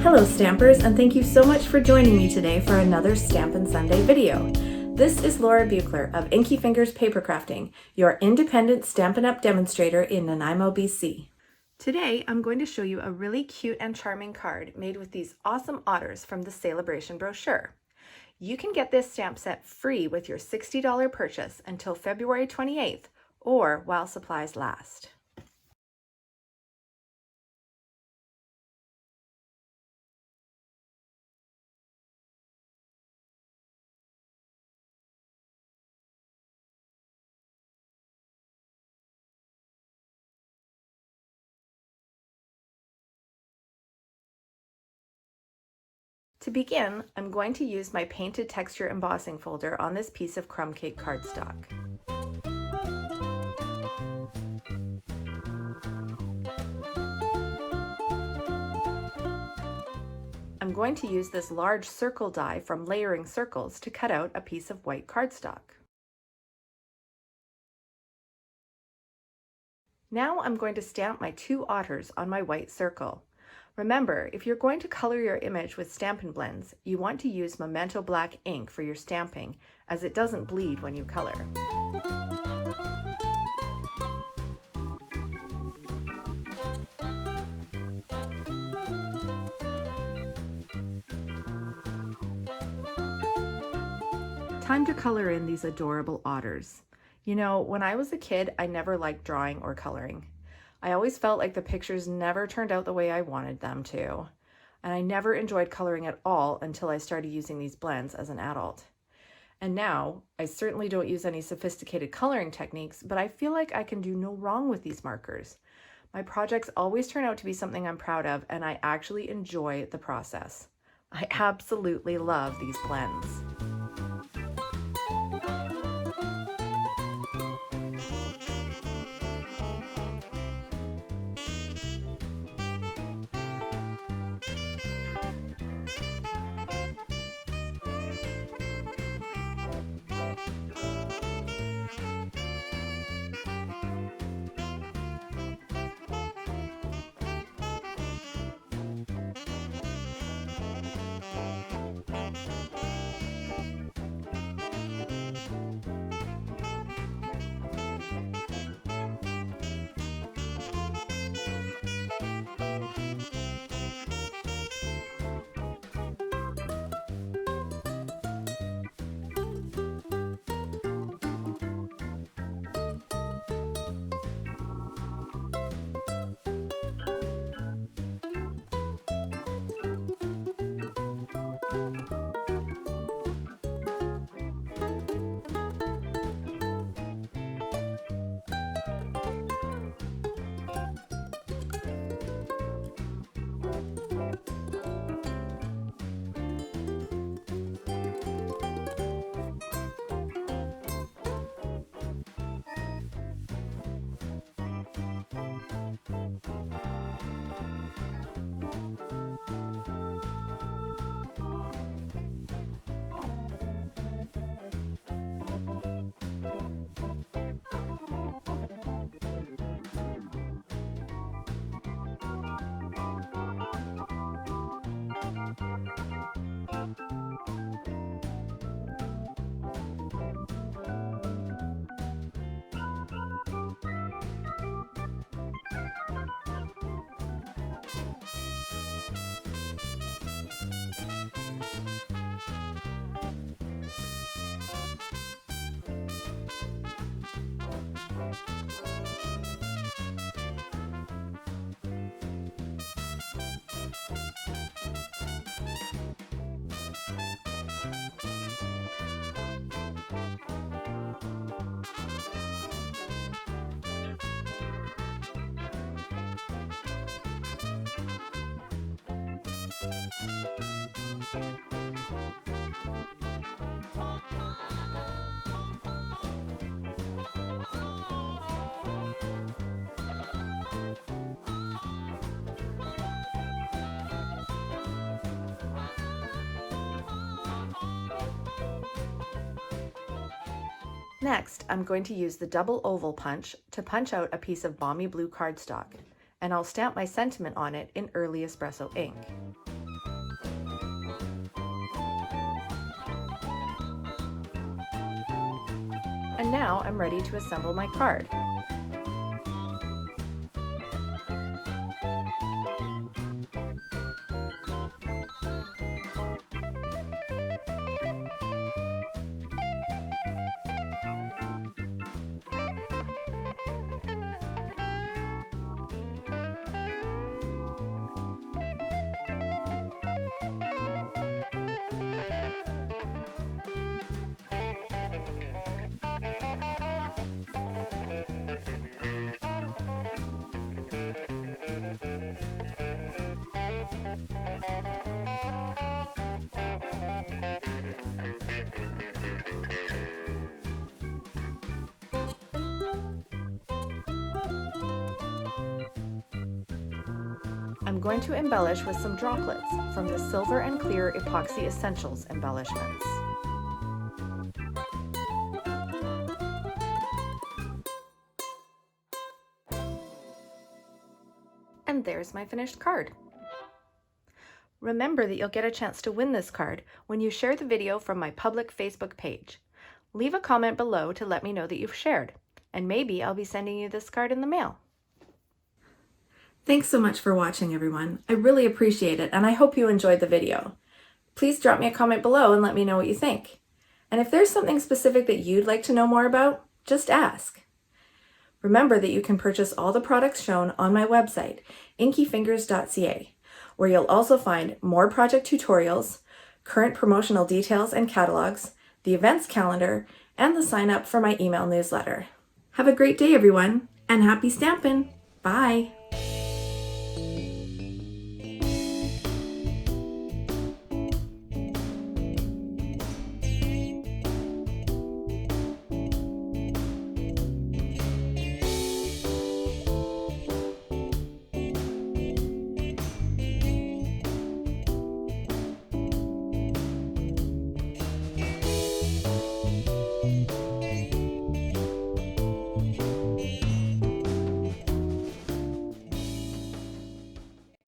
Hello Stampers, and thank you so much for joining me today for another Stampin' Sunday video. This is Laura Buechler of Inkyfingers Papercrafting, your independent Stampin' Up demonstrator in Nanaimo, BC. Today I'm going to show you a really cute and charming card made with these awesome otters from the Celebration brochure. You can get this stamp set free with your $60 purchase until February 28th or while supplies last. To begin, I'm going to use my painted texture embossing folder on this piece of crumb cake cardstock. I'm going to use this large circle die from Layering Circles to cut out a piece of white cardstock. Now I'm going to stamp my two otters on my white circle. Remember, if you're going to color your image with Stampin' Blends, you want to use Memento Black ink for your stamping, as it doesn't bleed when you color. Time to color in these adorable otters. You know, when I was a kid, I never liked drawing or coloring. I always felt like the pictures never turned out the way I wanted them to, and I never enjoyed coloring at all until I started using these blends as an adult. And now, I certainly don't use any sophisticated coloring techniques, but I feel like I can do no wrong with these markers. My projects always turn out to be something I'm proud of, and I actually enjoy the process. I absolutely love these blends. Next, I'm going to use the double oval punch to punch out a piece of balmy blue cardstock, and I'll stamp my sentiment on it in early espresso ink. And now I'm ready to assemble my card. I'm going to embellish with some droplets from the Silver and Clear Epoxy Essentials embellishments. And there's my finished card. Remember that you'll get a chance to win this card when you share the video from my public Facebook page. Leave a comment below to let me know that you've shared, and maybe I'll be sending you this card in the mail. Thanks so much for watching, everyone. I really appreciate it, and I hope you enjoyed the video. Please drop me a comment below and let me know what you think. And if there's something specific that you'd like to know more about, just ask. Remember that you can purchase all the products shown on my website, inkyfingers.ca, where you'll also find more project tutorials, current promotional details and catalogs, the events calendar, and the sign up for my email newsletter. Have a great day, everyone, and happy stampin'! Bye!